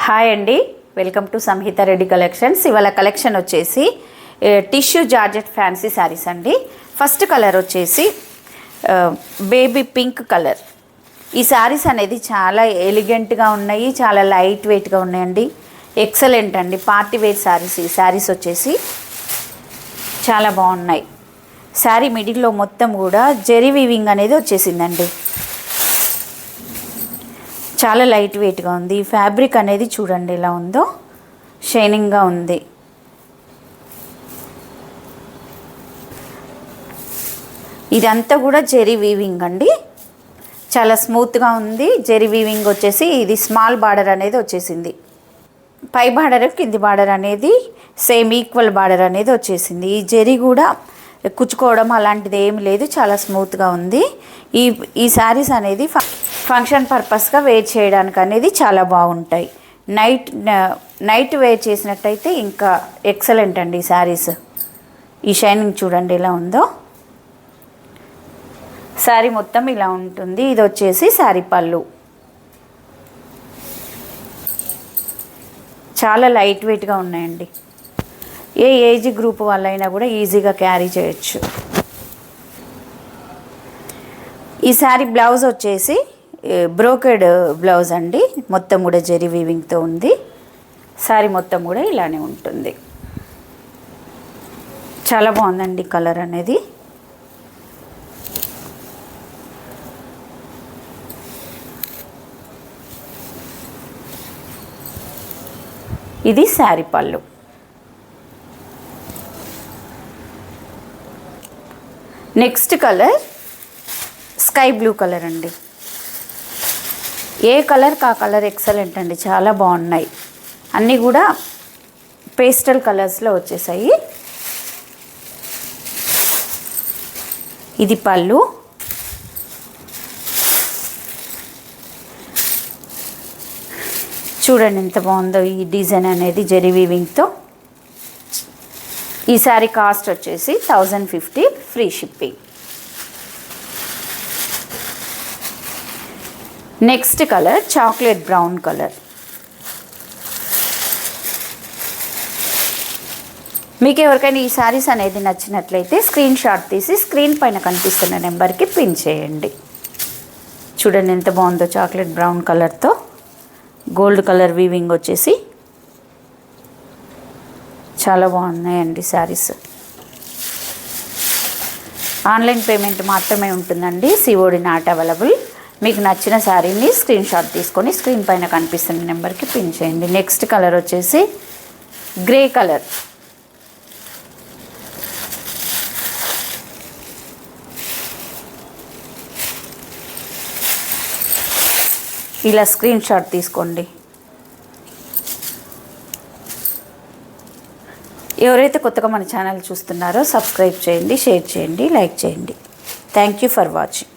Hi అండి, welcome to Samhita Reddy collections. ఇవాళ collection వచ్చేసి టిష్యూ జార్జెట్ ఫ్యాన్సీ శారీస్ అండి. ఫస్ట్ కలర్ వచ్చేసి బేబీ పింక్ కలర్. ఈ శారీస్ అనేది చాలా ఎలిగెంట్గా ఉన్నాయి, చాలా లైట్ వెయిట్గా ఉన్నాయండి. ఎక్సలెంట్ అండి, పార్టీ వేర్ శారీస్. ఈ శారీస్ వచ్చేసి చాలా బాగున్నాయి. శారీ మిడిల్లో మొత్తం కూడా జెరీ వీవింగ్ అనేది వచ్చేసిందండి. చాలా లైట్ వెయిట్గా ఉంది. ఫ్యాబ్రిక్ అనేది చూడండి ఎలా ఉందో, షైనింగ్గా ఉంది. ఇదంతా కూడా జెరీ వీవింగ్ అండి, చాలా స్మూత్గా ఉంది. జెరీ వీవింగ్ వచ్చేసి ఇది స్మాల్ బార్డర్ అనేది వచ్చేసింది. పై బార్డర్ కింది బార్డర్ అనేది సేమ్ ఈక్వల్ బార్డర్ అనేది వచ్చేసింది. ఈ జెరీ కూడా కుచ్చుకోవడం అలాంటిది ఏమి లేదు, చాలా స్మూత్గా ఉంది. ఈ శారీస్ అనేది ఫంక్షన్ పర్పస్గా వేర్ చేయడానికి అనేది చాలా బాగుంటాయి. నైట్ వేర్ చేసినట్టయితే ఇంకా ఎక్సలెంట్ అండి ఈ శారీస్. ఈ షైనింగ్ చూడండి ఎలా ఉందో. శారీ మొత్తం ఇలా ఉంటుంది. ఇది వచ్చేసి శారీ పళ్ళు. చాలా లైట్ వెయిట్గా ఉన్నాయండి. ఏ ఏజ్ గ్రూప్ వాళ్ళైనా కూడా ఈజీగా క్యారీ చేయొచ్చు. ఈ శారీ బ్లౌజ్ వచ్చేసి బ్రోకెడ్ బ్లౌజ్ అండి, మొత్తం కూడా జెరీ వీవింగ్తో ఉంది. శారీ మొత్తం కూడా ఇలానే ఉంటుంది. చాలా బాగుందండి కలర్ అనేది. ఇది శారీ పళ్ళు. Next colour sky blue colour అండి. ఏ కలర్ కా కలర్ ఎక్సలెంట్ అండి, చాలా బాగున్నాయి. అన్నీ కూడా పేస్టల్ కలర్స్లో వచ్చేసాయి. ఇది పళ్ళు. చూడండి ఎంత బాగుందో ఈ డిజైన్ అనేది జెరీ వీవింగ్తో. ఈ శారీ కాస్ట్ వచ్చేసి 1050, free shipping. Next colour chocolate brown colour. మీకు ఎవరికైనా ఈ శారీస్ అనేది నచ్చినట్లయితే స్క్రీన్ షాట్ తీసి స్క్రీన్ పైన కనిపిస్తున్న నెంబర్కి పిన్ చేయండి. చూడండి ఎంత బాగుందో చాక్లెట్ బ్రౌన్ కలర్తో గోల్డ్ కలర్ వీవింగ్ వచ్చేసి చాలా బాగున్నాయండి శారీస్. ఆన్లైన్ పేమెంట్ మాత్రమే ఉంటుందండి, సిఓడి నాట్ అవైలబుల్. మీకు నచ్చిన శారీని స్క్రీన్ షాట్ తీసుకొని స్క్రీన్ పైన కనిపిస్తున్న నెంబర్కి పిన్ చేయండి. నెక్స్ట్ కలర్ వచ్చేసి గ్రే కలర్. ఇలా స్క్రీన్ షాట్ తీసుకోండి. ఎవరైతే కొత్తగా మన ఛానల్ చూస్తున్నారో సబ్స్క్రైబ్ చేయండి, షేర్ చేయండి, లైక్ చేయండి. Thank you for watching.